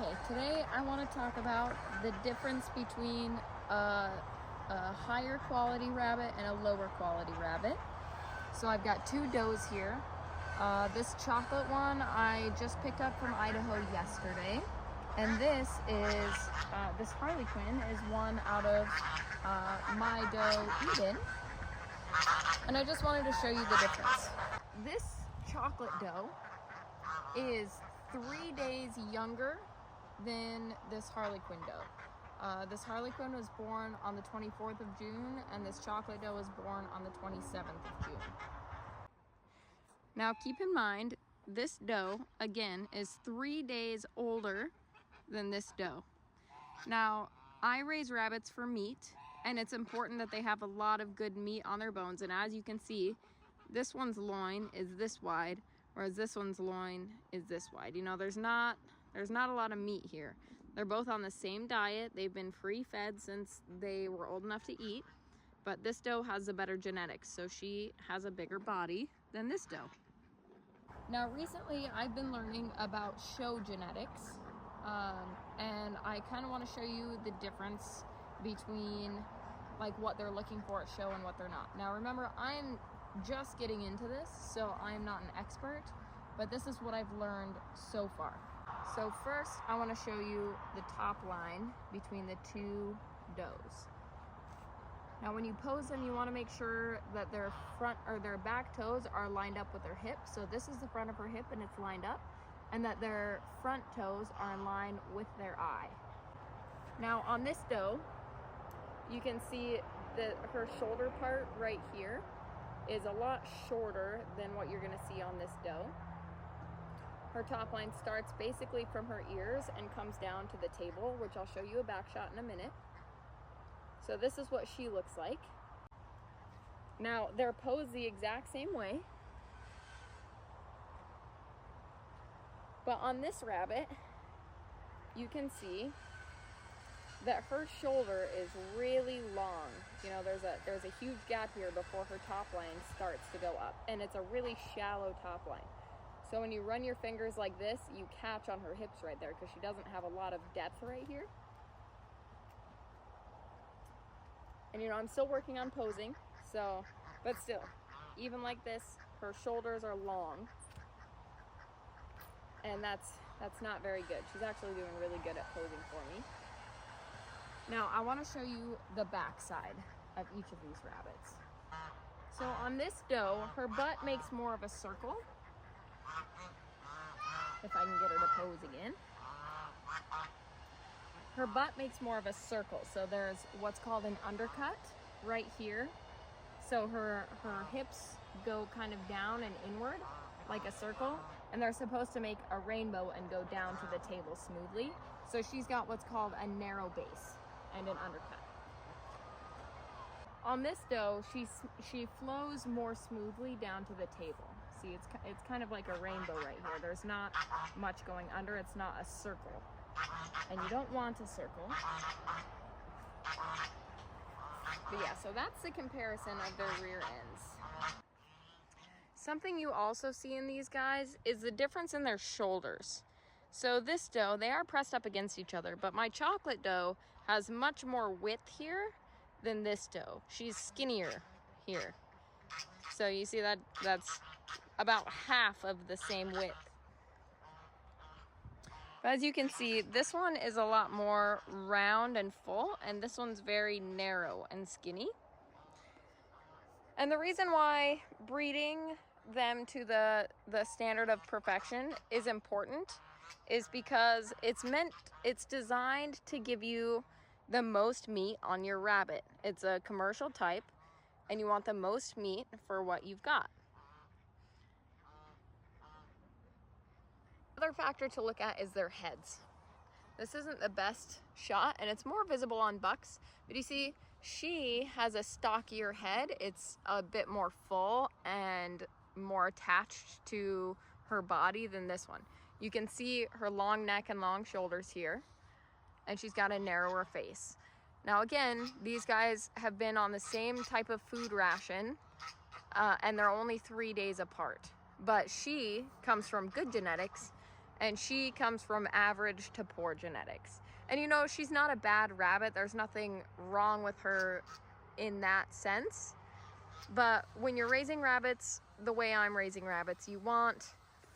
Okay, today I want to talk about the difference between a higher quality rabbit and a lower quality rabbit. So I've got two does here. This chocolate one I just picked up from Idaho yesterday. And this Harlequin is one out of my doe, Eden. And I just wanted to show you the difference. This chocolate doe is 3 days younger than this Harlequin doe. This Harlequin was born on the 24th of June, and this chocolate doe was born on the 27th of June. Now keep in mind, this doe, again, is 3 days older than this doe. Now, I raise rabbits for meat, and it's important that they have a lot of good meat on their bones, and as you can see, this one's loin is this wide, whereas this one's loin is this wide. You know, there's not a lot of meat here. They're both on the same diet. They've been free fed since they were old enough to eat, but this doe has the better genetics, so she has a bigger body than this doe. Now recently I've been learning about show genetics, and I kind of want to show you the difference between like what they're looking for at show and what they're not. Now remember, I'm just getting into this, so I'm not an expert, but this is what I've learned so far. So first I want to show you the top line between the two does. Now when you pose them, you want to make sure that their front or their back toes are lined up with their hips. So this is the front of her hip and it's lined up, and that their front toes are in line with their eye. Now on this doe, you can see that her shoulder part right here is a lot shorter than what you're going to see on this doe. Her top line starts basically from her ears and comes down to the table, which I'll show you a back shot in a minute. So this is what she looks like. Now they're posed the exact same way, but on this rabbit you can see that her shoulder is really long. You know, there's a huge gap here before her top line starts to go up, and it's a really shallow top line. So when you run your fingers like this, you catch on her hips right there because she doesn't have a lot of depth right here. And you know, I'm still working on posing, so, but still, even like this, her shoulders are long, and that's not very good. She's actually doing really good at posing for me. Now I want to show you the back side of each of these rabbits. So on this doe, her butt makes more of a circle. If I can get her to pose again. Her butt makes more of a circle. So there's what's called an undercut right here. So her hips go kind of down and inward like a circle, and they're supposed to make a rainbow and go down to the table smoothly. So she's got what's called a narrow base and an undercut. On this doe, she flows more smoothly down to the table. See, it's kind of like a rainbow right here. There's not much going under. It's not a circle, and you don't want a circle. But yeah, so that's the comparison of their rear ends. Something you also see in these guys is the difference in their shoulders. So this doe, they are pressed up against each other, but my chocolate doe has much more width here than this doe. She's skinnier here. So you see that's about half of the same width. But as you can see, this one is a lot more round and full, and this one's very narrow and skinny. And the reason why breeding them to the standard of perfection is important is because it's designed to give you the most meat on your rabbit. It's a commercial type, and you want the most meat for what you've got. Another factor to look at is their heads. This isn't the best shot, and it's more visible on bucks, but you see she has a stockier head. It's a bit more full and more attached to her body than this one. You can see her long neck and long shoulders here, and she's got a narrower face. Now again, these guys have been on the same type of food ration, and they're only 3 days apart. But she comes from good genetics, and she comes from average to poor genetics. And you know, she's not a bad rabbit. There's nothing wrong with her in that sense. But when you're raising rabbits the way I'm raising rabbits, you want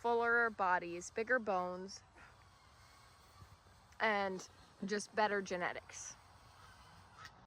fuller bodies, bigger bones, and just better genetics.